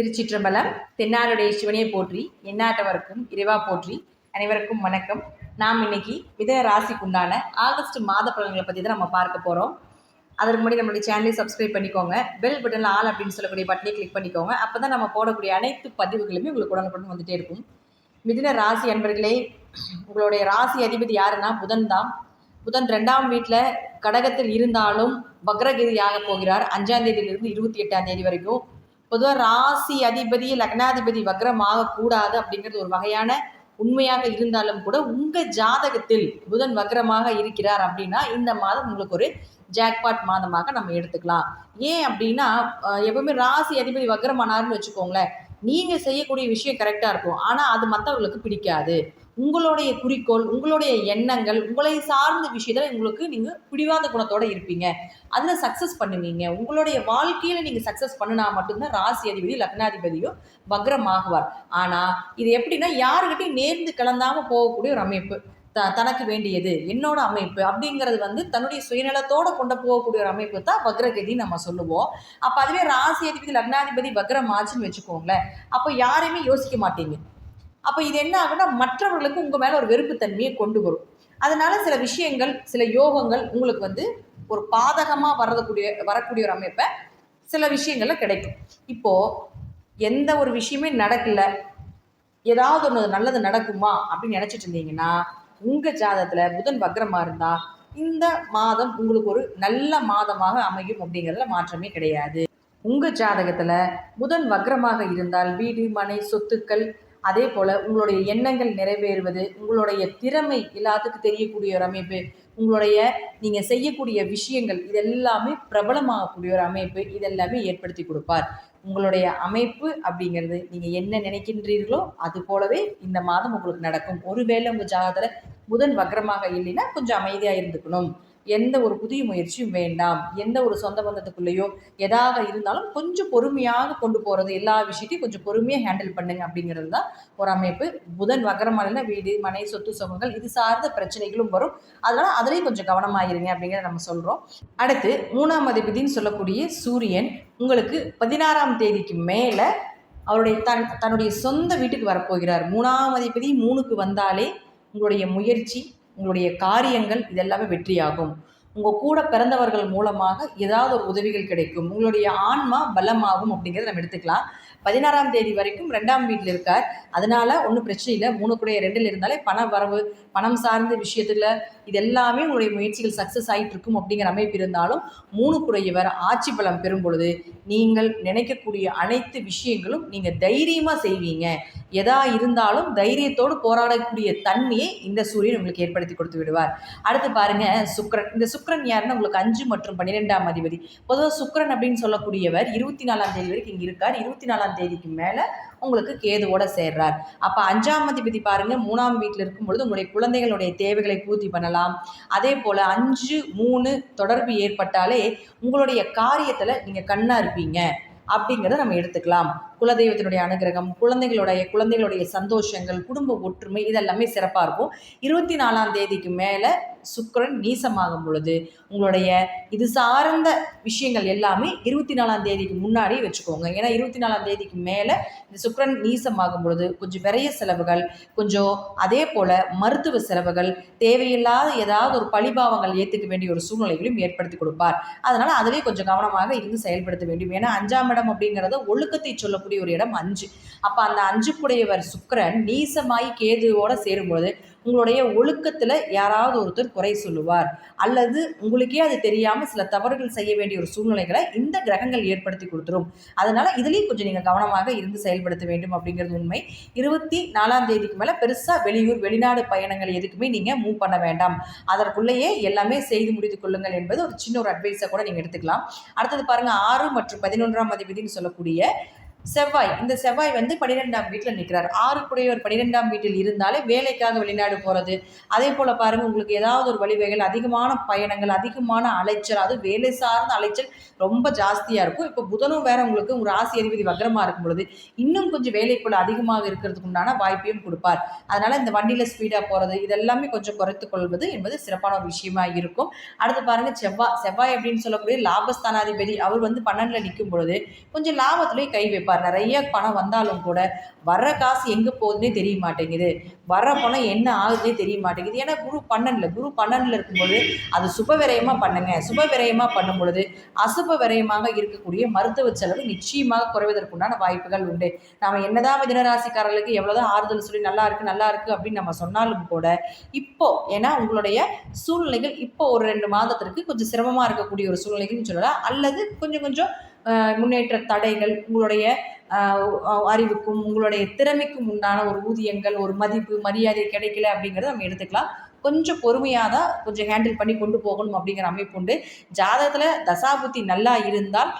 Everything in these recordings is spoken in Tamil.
திருச்சிற்றம்பலம். தென்னாடுடைய சிவனையை போற்றி, எந்நாட்டவருக்கும் இறைவா போற்றி. அனைவருக்கும் வணக்கம். நாம் இன்னைக்கு மிதுன ராசிக்கு உண்டான ஆகஸ்ட் மாத பலன்களை பற்றி தான் நம்ம பார்க்க போகிறோம். அதற்கு முன்னாடி நம்மளுடைய சேனலை சப்ஸ்கிரைப் பண்ணிக்கோங்க. பெல் பட்டனில் ஆல் அப்படின்னு சொல்லக்கூடிய பட்டனை கிளிக் பண்ணிக்கோங்க. அப்போ தான் நம்ம போடக்கூடிய அனைத்து பதிவுகளுமே உங்களுக்கு உடனுக்குடன் வந்துகிட்டே இருக்கும். மிதுன ராசி அன்பர்களே, உங்களுடைய ராசி அதிபதி யாருன்னா புதன் தான். புதன் 2ஆம் வீட்டில் கடகத்தில் இருந்தாலும் வக்ரகிரியாக போகிறார். 5ஆம் தேதியிலிருந்து 28ஆம் தேதி வரைக்கும். பொதுவாக ராசி அதிபதி லக்னாதிபதி வக்ரமாக கூடாது அப்படிங்கிறது ஒரு வகையான உண்மையாக இருந்தாலும் கூட உங்கள் ஜாதகத்தில் புதன் வக்ரமாக இருக்கிறார் அப்படின்னா இந்த மாதம் உங்களுக்கு ஒரு ஜாக்பாட் மாதமாக நம்ம எடுத்துக்கலாம். ஏன் அப்படின்னா எப்பவுமே ராசி அதிபதி வக்ரமானார்னு வச்சுக்கோங்களேன், நீங்கள் செய்யக்கூடிய விஷயம் கரெக்டாக இருக்கும், ஆனால் அது மற்றவர்களுக்கு பிடிக்காது. உங்களுடைய குறிக்கோள், உங்களுடைய எண்ணங்கள், உங்களை சார்ந்த விஷயத்தில் உங்களுக்கு நீங்கள் பிடிவாத குணத்தோடு இருப்பீங்க. அதில் சக்ஸஸ் பண்ணுவீங்க. உங்களுடைய வாழ்க்கையில் நீங்கள் சக்ஸஸ் பண்ணினா மட்டும்தான் ராசி அதிபதி லக்னாதிபதியும் வக்ரமாகுவார். ஆனால் இது எப்படின்னா யாருக்கிட்டையும் நேர்ந்து கலந்தாமல் போகக்கூடிய ஒரு அமைப்பு. தனக்கு வேண்டியது என்னோட அமைப்பு அப்படிங்கிறது தன்னுடைய சுயநலத்தோடு கொண்டு போகக்கூடிய ஒரு அமைப்பு தான் வக்ரகதி நம்ம சொல்லுவோம். அப்போ அதுவே ராசி அதிபதி லக்னாதிபதி வக்ரம் ஆச்சுன்னு வச்சுக்கோங்களேன், அப்போ யாரையுமே யோசிக்க மாட்டீங்க. அப்போ இது என்ன ஆகுன்னா மற்றவர்களுக்கு உங்கள் மேலே ஒரு வெறுப்புத்தன்மையை கொண்டு வரும். அதனால சில விஷயங்கள், சில யோகங்கள் உங்களுக்கு ஒரு பாதகமாக வரக்கூடிய ஒரு அமைப்பை சில விஷயங்கள்ல கிடைக்கும். இப்போது எந்த ஒரு விஷயமே நடக்கலை, ஏதாவது ஒன்று நல்லது நடக்குமா அப்படின்னு நினச்சிட்டு இருந்தீங்கன்னா உங்கள் ஜாதகத்தில் புதன் வக்ரமாக இருந்தால் இந்த மாதம் உங்களுக்கு ஒரு நல்ல மாதமாக அமையும் அப்படிங்கிறதுல மாற்றமே கிடையாது. உங்கள் ஜாதகத்தில் புதன் வக்ரமாக இருந்தால் வீடு, மனை, சொத்துக்கள், அதே போல் உங்களுடைய எண்ணங்கள் நிறைவேறுவது, உங்களுடைய திறமை எல்லாத்துக்கும் தெரியக்கூடிய ஒரு அமைப்பு, உங்களுடைய நீங்கள் செய்யக்கூடிய விஷயங்கள் இதெல்லாமே பிரபலமாகக்கூடிய ஒரு அமைப்பு, இதெல்லாமே ஏற்படுத்தி கொடுப்பார். உங்களுடைய அமைப்பு அப்படிங்கிறது நீங்கள் என்ன நினைக்கின்றீர்களோ அது போலவே இந்த மாதம் உங்களுக்கு நடக்கும். ஒருவேளை உங்கள் ஜாதகத்தில் புதன் வக்ரமாக இல்லைன்னா கொஞ்சம் அமைதியாக இருந்துக்கணும். எந்த ஒரு புதிய முயற்சியும் வேண்டாம். எந்த ஒரு சொந்த பந்தத்துக்குள்ளேயோ எதாக இருந்தாலும் கொஞ்சம் பொறுமையாக கொண்டு போகிறது, எல்லா விஷயத்தையும் கொஞ்சம் பொறுமையாக ஹேண்டில் பண்ணுங்க அப்படிங்கிறது தான் ஒரு அமைப்பு. புதன் வக்ரமான வீடு, மனை, சொத்து சுகங்கள் இது சார்ந்த பிரச்சனைகளும் வரும். அதனால் அதுலேயும் கொஞ்சம் கவனமாயிருங்க அப்படிங்கிறத நம்ம சொல்கிறோம். அடுத்து 3ஆம் அதிபதினு சொல்லக்கூடிய சூரியன் உங்களுக்கு 16ஆம் தேதிக்கு மேலே அவருடைய தன்னுடைய சொந்த வீட்டுக்கு வரப்போகிறார். 3ஆம் அதிபதி 3க்கு வந்தாலே உங்களுடைய முயற்சி, உங்களுடைய காரியங்கள் இதெல்லாமே வெற்றியாகும். உங்கள் கூட பிறந்தவர்கள் மூலமாக ஏதாவது ஒரு உதவிகள் கிடைக்கும். உங்களுடைய ஆன்மா பலமாகும் அப்படிங்கிறத நம்ம எடுத்துக்கலாம். 16ஆம் தேதி வரைக்கும் 2ஆம் வீட்டில் இருக்கார். அதனால் ஒன்றும் பிரச்சனை இல்லை. 3 2 இருந்தாலே பண வரவு, பணம் சார்ந்த விஷயத்தில் இது எல்லாமே உங்களுடைய முயற்சிகள் சக்ஸஸ் ஆகிட்டு இருக்கும் அப்படிங்கிற அமைப்பு இருந்தாலும் 3 ஆட்சி பலம் பெறும் பொழுது நீங்கள் நினைக்கக்கூடிய அனைத்து விஷயங்களும் நீங்கள் தைரியமாக செய்வீங்க. எதா இருந்தாலும் தைரியத்தோடு போராடக்கூடிய தன்மையை இந்த சூரியன் உங்களுக்கு ஏற்படுத்தி கொடுத்து விடுவார். அடுத்து பாருங்க சுக்கிரன். இந்த சுக்கிரன் யாருன்னா உங்களுக்கு 5 மற்றும் 12ஆம் அதிபதி. பொதுவாக சுக்கிரன் அப்படின்னு சொல்லக்கூடியவர் 24ஆம் தேதி வரைக்கும் இங்கே இருக்கார். 24ஆம் தேதிக்கு மேலே உங்களுக்கு கேதுவோட சேர்றார். அப்போ 5ஆம் அதிபதி பாருங்க 3ஆம் வீட்டில் இருக்கும் பொழுது உங்களுடைய குழந்தைகளுடைய தேவைகளை பூர்த்தி பண்ணலாம். அதே போல் 5-3 தொடர்பு ஏற்பட்டாலே உங்களுடைய காரியத்தில் நீங்கள் கண்ணா இருப்பீங்க அப்படிங்கிறத நம்ம எடுத்துக்கலாம். குலதெய்வத்தினுடைய அனுகிரகம், குழந்தைகளுடைய சந்தோஷங்கள், குடும்ப ஒற்றுமை இதெல்லாமே சிறப்பாக இருக்கும். 24ஆம் தேதிக்கு மேலே சுக்கிரன் நீசமாகும் பொழுது உங்களுடைய இது சார்ந்த விஷயங்கள் எல்லாமே 24ஆம் தேதிக்கு முன்னாடியே வச்சுக்கோங்க. ஏன்னா 24ஆம் தேதிக்கு மேலே இந்த சுக்கிரன் நீசமாகும் பொழுது கொஞ்சம் விரைய செலவுகள், கொஞ்சம் அதே போல் மருத்துவ செலவுகள், தேவையில்லாத ஏதாவது ஒரு பழிபாவங்கள் ஏற்றுக்க வேண்டிய ஒரு சூழ்நிலைகளையும் ஏற்படுத்தி கொடுப்பார். அதனால் அதிலே கொஞ்சம் கவனமாக இருந்து செயல்படுத்த வேண்டும். ஏன்னா 5ஆம் இடம் அப்படிங்கிறத ஒழுக்கத்தை சொல்லக்கூடிய ஒரு இடம் 5. அப்போ அந்த 5 சுக்கிரன் நீசமாகி கேதுவோட சேரும்பொழுது உங்களுடைய ஒழுக்கத்தில் யாராவது ஒருத்தர் குறை சொல்லுவார், அல்லது உங்களுக்கே அது தெரியாமல் சில தவறுகள் செய்ய வேண்டிய ஒரு சூழ்நிலைகளை இந்த கிரகங்கள் ஏற்படுத்தி கொடுத்துரும். அதனால் இதுலேயும் கொஞ்சம் நீங்கள் கவனமாக இருந்து செயல்படுத்த வேண்டும் அப்படிங்கிறது உண்மை. 24ஆம் தேதிக்கு மேலே பெருசாக வெளியூர் வெளிநாடு பயணங்கள் எதுக்குமே நீங்கள் மூவ் பண்ண வேண்டாம். அதற்குள்ளேயே எல்லாமே செய்து முடித்து கொள்ளுங்கள் என்பது ஒரு சின்ன ஒரு அட்வைஸை கூட நீங்கள் எடுத்துக்கலாம். அடுத்தது பாருங்கள் 6 மற்றும் 11ஆம் அதிபதினு சொல்லக்கூடிய செவ்வாய். இந்த செவ்வாய் 12ஆம் வீட்டில் நிற்கிறார். 6 12ஆம் வீட்டில் இருந்தாலே வேலைக்காக வெளிநாடு போகிறது. அதே போல் பாருங்கள் உங்களுக்கு ஏதாவது ஒரு வழிவகைகள், அதிகமான பயணங்கள், அதிகமான அலைச்சல், அது வேலை சார்ந்த அலைச்சல் ரொம்ப ஜாஸ்தியாக இருக்கும். இப்போ புதனும் வேற உங்களுக்கு ஒரு ராசி அதிபதி வக்ரமாக இருக்கும் பொழுது இன்னும் கொஞ்சம் வேலைக்குள்ள அதிகமாக இருக்கிறதுக்கு உண்டான வாய்ப்பையும் கொடுப்பார். அதனால் இந்த வண்டியில் ஸ்பீடாக போகிறது இதெல்லாமே கொஞ்சம் குறைத்து கொள்வது என்பது சிறப்பான ஒரு விஷயமா இருக்கும். அடுத்து பாருங்கள் செவ்வாய் அப்படின்னு சொல்லக்கூடிய லாபஸ்தானாதிபதி அவர் 12ல் நிற்கும் பொழுது கொஞ்சம் லாபத்திலேயே கை வைப்பார். வைப்பார். நிறைய பணம் வந்தாலும் கூட வர்ற காசு எங்கே போகுதுன்னே தெரிய மாட்டேங்குது, வர்ற பணம் என்ன ஆகுதுன்னே தெரிய மாட்டேங்குது. ஏன்னா குரு 12 இருக்கும்பொழுது அது சுப விரயமாக பண்ணுங்க. சுப விரயமாக பண்ணும் பொழுது அசுப விரயமாக இருக்கக்கூடிய மருத்துவ செலவு நிச்சயமாக குறைவதற்குண்டான வாய்ப்புகள் உண்டு. நாம் என்னதான் மிதுனராசிக்காரர்களுக்கு எவ்வளோதான் ஆறுதல் சொல்லி நல்லா இருக்குது அப்படின்னு நம்ம சொன்னாலும் கூட இப்போ ஏன்னா உங்களுடைய சூழ்நிலைகள் இப்போ ஒரு 2 மாதத்திற்கு கொஞ்சம் சிரமமாக இருக்கக்கூடிய ஒரு சூழ்நிலைகள்னு சொல்லலாம். அல்லது கொஞ்சம் கொஞ்சம் முன்னேற்ற தடைகள், உங்களுடைய அறிவுக்கும் உங்களுடைய திறமைக்கும் உண்டான ஒரு ஊதியங்கள், ஒரு மதிப்பு மரியாதை கிடைக்கல அப்படிங்கிறத நம்ம எடுத்துக்கலாம். கொஞ்சம் பொறுமையாக தான் கொஞ்சம் ஹேண்டில் பண்ணி கொண்டு போகணும் அப்படிங்கிற அமைப்பு உண்டு. ஜாதகத்தில் தசாபுத்தி நல்லா இருந்தால்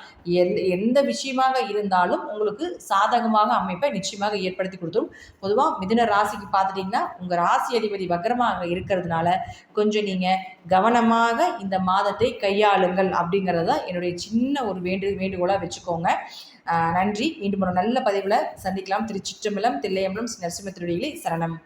எந்த விஷயமாக இருந்தாலும் உங்களுக்கு சாதகமாக அமைப்பை நிச்சயமாக ஏற்படுத்தி கொடுத்துரும். பொதுவாக மிதுன ராசிக்கு பார்த்துட்டிங்கன்னா உங்கள் ராசி அதிபதி வக்ரமாக இருக்கிறதுனால கொஞ்சம் நீங்கள் கவனமாக இந்த மாதத்தை கையாளுங்கள் அப்படிங்கிறது தான் என்னுடைய சின்ன ஒரு வேண்டுகோளாக வச்சுக்கோங்க. நன்றி. மீண்டும் ஒரு நல்ல பதிவில் சந்திக்கலாம். திருச்சிற்றம்பலம், தில்லையம்பலம், நரசிம்ம திருவடிகளே சரணம்.